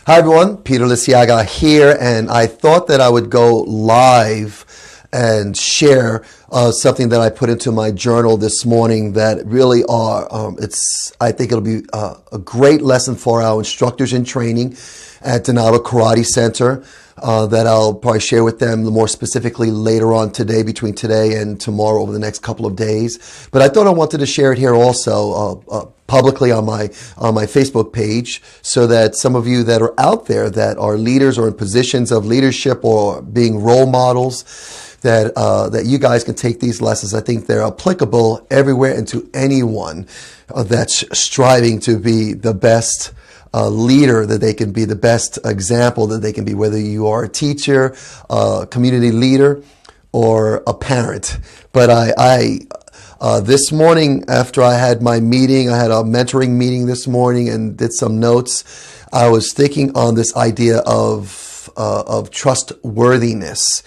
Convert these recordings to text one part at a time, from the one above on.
Hi everyone, Peter Liciaga here, and I thought that I would go live and share something that I put into my journal this morning that really I think it'll be a great lesson for our instructors in training at Donato Karate Center that I'll probably share with them more specifically later on today, between today and tomorrow over the next couple of days. But I thought I wanted to share it here also publicly on my Facebook page, so that some of you that are out there that are leaders or in positions of leadership or being role models, that you guys can take these lessons. I think they're applicable everywhere and to anyone that's striving to be the best leader that they can be, the best example that they can be, whether you are a teacher, a community leader, or a parent. But this morning, after I had my meeting, I had a mentoring meeting this morning and did some notes. I was thinking on this idea of trustworthiness.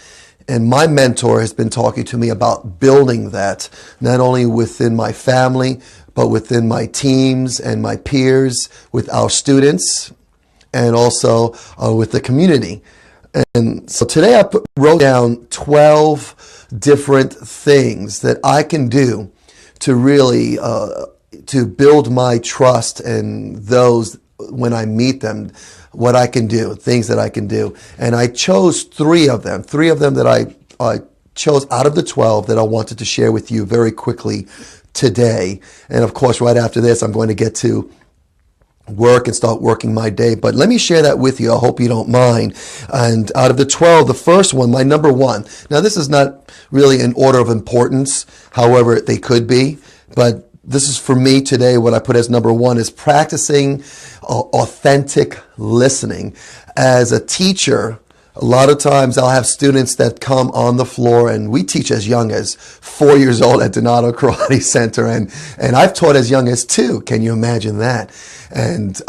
And my mentor has been talking to me about building that, not only within my family, but within my teams and my peers, with our students, and also with the community. And so today I wrote down 12 different things that I can do to really to build my trust in those when I meet them, what I can do, things that I can do. And I chose three of them that I chose out of the 12 that I wanted to share with you very quickly today. And of course, right after this, I'm going to get to work and start working my day. But let me share that with you. I hope you don't mind. And out of the 12, the first one, my number one. Now, this is not really in order of importance. However, they could be. But this is for me today. What I put as number one is practicing authentic listening. As a teacher, a lot of times I'll have students that come on the floor, and we teach as young as 4 years old at Donato Karate Center, and I've taught as young as 2. Can you imagine that? And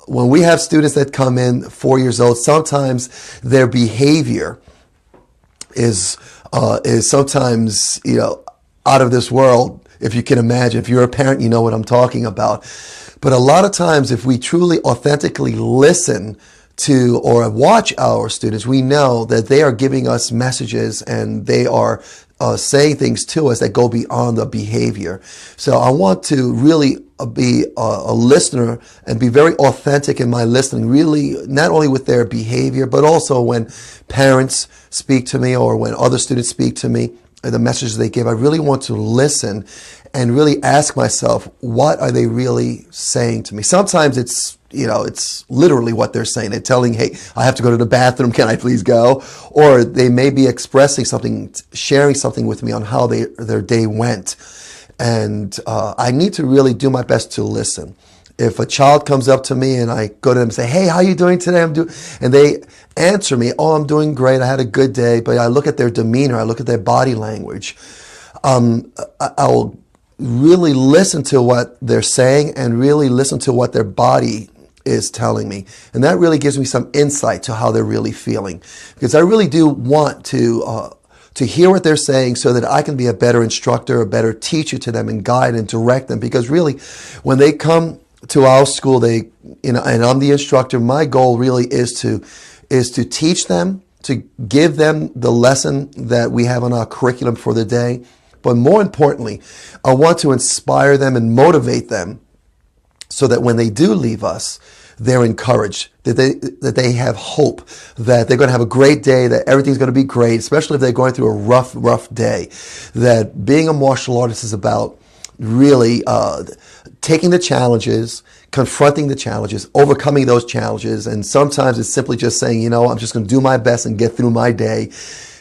when we have students that come in 4 years old, sometimes their behavior is sometimes out of this world. If you can imagine, if you're a parent, you know what I'm talking about. But a lot of times, if we truly authentically listen to or watch our students, we know that they are giving us messages and they are saying things to us that go beyond the behavior. So I want to really be a listener and be very authentic in my listening, really not only with their behavior, but also when parents speak to me or when other students speak to me, the messages they give. I really want to listen and really ask myself, what are they really saying to me? Sometimes it's literally what they're saying. They're telling, hey, I have to go to the bathroom. Can I please go? Or they may be expressing something, sharing something with me on how their day went. And I need to really do my best to listen. If a child comes up to me and I go to them and say, hey, how are you doing today? And they answer me, oh, I'm doing great. I had a good day. But I look at their demeanor. I look at their body language. I'll really listen to what they're saying and really listen to what their body is telling me. And that really gives me some insight to how they're really feeling. Because I really do want to hear what they're saying so that I can be a better instructor, a better teacher to them and guide and direct them. Because really, when they come to our school, and I'm the instructor, my goal really is to teach them, to give them the lesson that we have on our curriculum for the day. But more importantly, I want to inspire them and motivate them so that when they do leave us, they're encouraged, that they have hope, that they're going to have a great day, that everything's going to be great, especially if they're going through a rough day. That being a martial artist is about really taking the challenges, confronting the challenges, overcoming those challenges. And sometimes it's simply just saying, I'm just going to do my best and get through my day.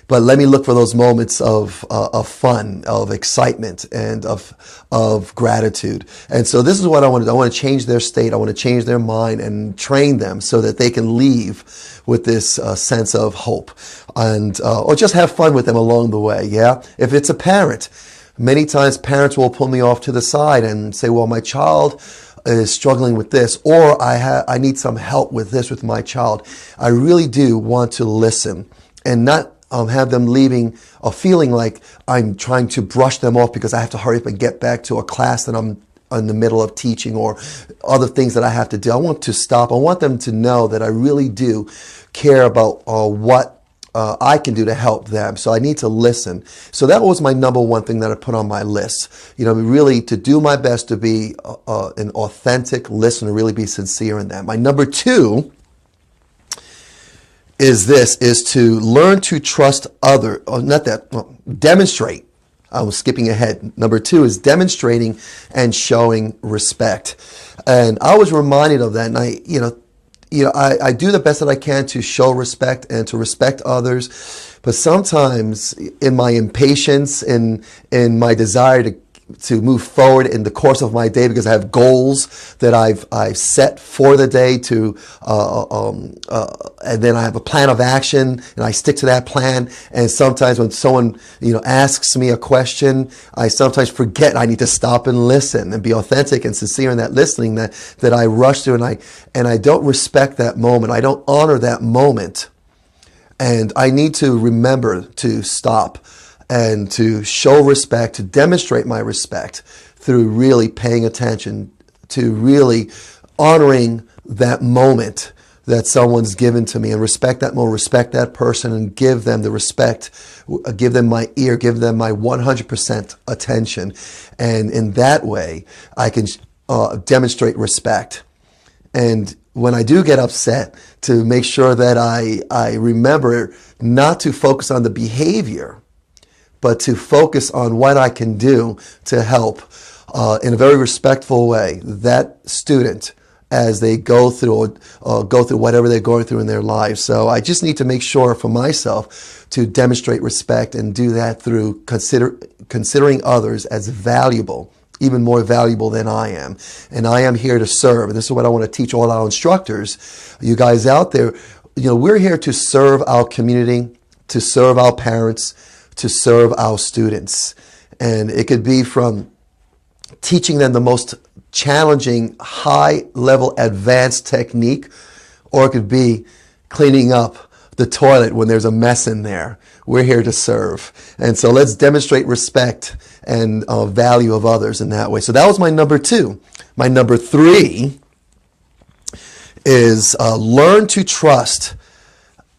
But let me look for those moments of fun, of excitement, and of gratitude. And so this is what I want to do. I want to change their state. I want to change their mind and train them so that they can leave with this sense of hope, and or just have fun with them along the way. Yeah. If it's a parent, many times parents will pull me off to the side and say, "Well, my child is struggling with this, or I need some help with this with my child." I really do want to listen and not have them leaving or feeling like I'm trying to brush them off because I have to hurry up and get back to a class that I'm in the middle of teaching or other things that I have to do. I want to stop. I want them to know that I really do care about what I can do to help them. So I need to listen. So that was my number one thing that I put on my list. Really to do my best to be an authentic listener, really be sincere in that. My number two is to learn to trust demonstrate. I was skipping ahead. Number two is demonstrating and showing respect. And I was reminded of that, and I do the best that I can to show respect and to respect others, but sometimes in my impatience, in my desire to move forward in the course of my day, because I have goals that I've set for the day and then I have a plan of action and I stick to that plan. And sometimes when someone asks me a question, I sometimes forget I need to stop and listen and be authentic and sincere in that listening, that I rush through and I don't respect that moment. I don't honor that moment, and I need to remember to stop and to show respect, to demonstrate my respect through really paying attention, to really honoring that moment that someone's given to me, and respect that moment, respect that person, and give them the respect, give them my ear, give them my 100% attention. And in that way, I can demonstrate respect. And when I do get upset, to make sure that I remember not to focus on the behavior, but to focus on what I can do to help in a very respectful way that student as they go through whatever they're going through in their lives. So I just need to make sure for myself to demonstrate respect, and do that through considering others as valuable, even more valuable than I am. And I am here to serve. And this is what I want to teach all our instructors, you guys out there. We're here to serve our community, to serve our parents, to serve our students. And it could be from teaching them the most challenging, high-level, advanced technique, or it could be cleaning up the toilet when there's a mess in there. We're here to serve. And so let's demonstrate respect and value of others in that way. So that was my number two. My number three is learn to trust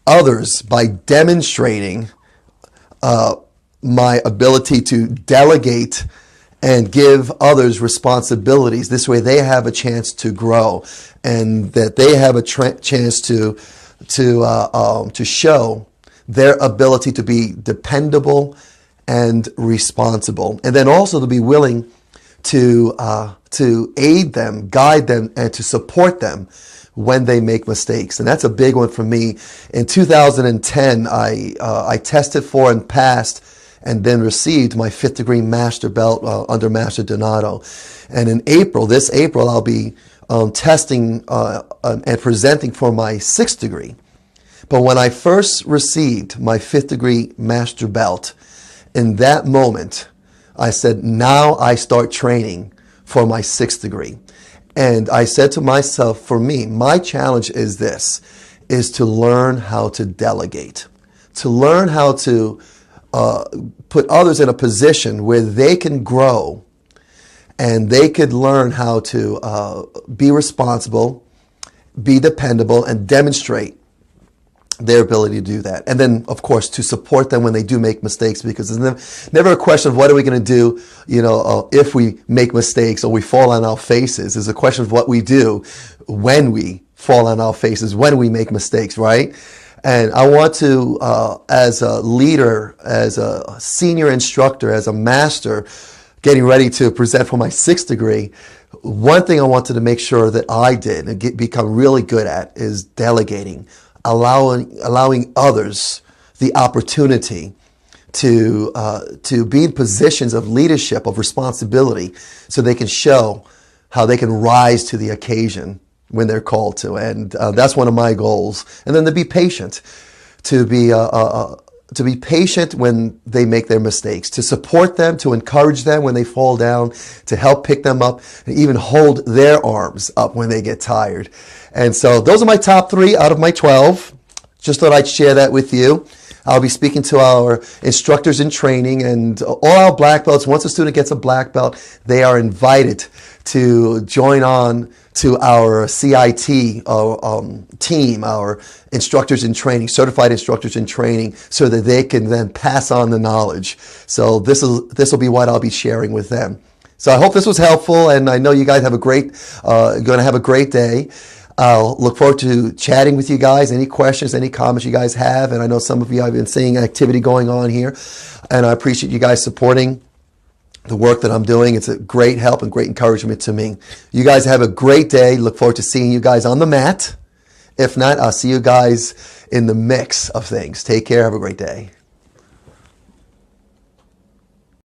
others by demonstrating my ability to delegate and give others responsibilities. This way they have a chance to grow, and that they have a chance to show their ability to be dependable and responsible. And then also to be willing to aid them, guide them, and to support them when they make mistakes. And that's a big one for me. In 2010, I tested for and passed, and then received my 5th degree master belt under Master Donato. And in this April, I'll be testing and presenting for my 6th degree. But when I first received my 5th degree master belt, in that moment, I said, now I start training for my 6th degree. And I said to myself, for me, my challenge is to learn how to delegate, to learn how to put others in a position where they can grow, and they could learn how to be responsible, be dependable, and demonstrate their ability to do that. And then, of course, to support them when they do make mistakes, because there's never a question of what are we going to do, if we make mistakes or we fall on our faces. It's a question of what we do when we fall on our faces, when we make mistakes, right? And I want to, as a leader, as a senior instructor, as a master, getting ready to present for my 6th degree, one thing I wanted to make sure that I did and become really good at is delegating, allowing others the opportunity to be in positions of leadership, of responsibility, so they can show how they can rise to the occasion when they're called to. And that's one of my goals. And then to be patient, to be patient when they make their mistakes, to support them, to encourage them when they fall down, to help pick them up, and even hold their arms up when they get tired. And so those are my top 3 out of my 12. Just thought I'd share that with you. I'll be speaking to our instructors in training, and all our black belts. Once a student gets a black belt, they are invited to join on to our CIT team, our instructors in training, certified instructors in training, so that they can then pass on the knowledge. So this will be what I'll be sharing with them. So I hope this was helpful, and I know you guys have going to have a great day. I'll look forward to chatting with you guys. Any questions, any comments you guys have, and I know some of you, I've been seeing activity going on here, and I appreciate you guys supporting the work that I'm doing. It's a great help and great encouragement to me. You guys have a great day. Look forward to seeing you guys on the mat. If not, I'll see you guys in the mix of things. Take care. Have a great day.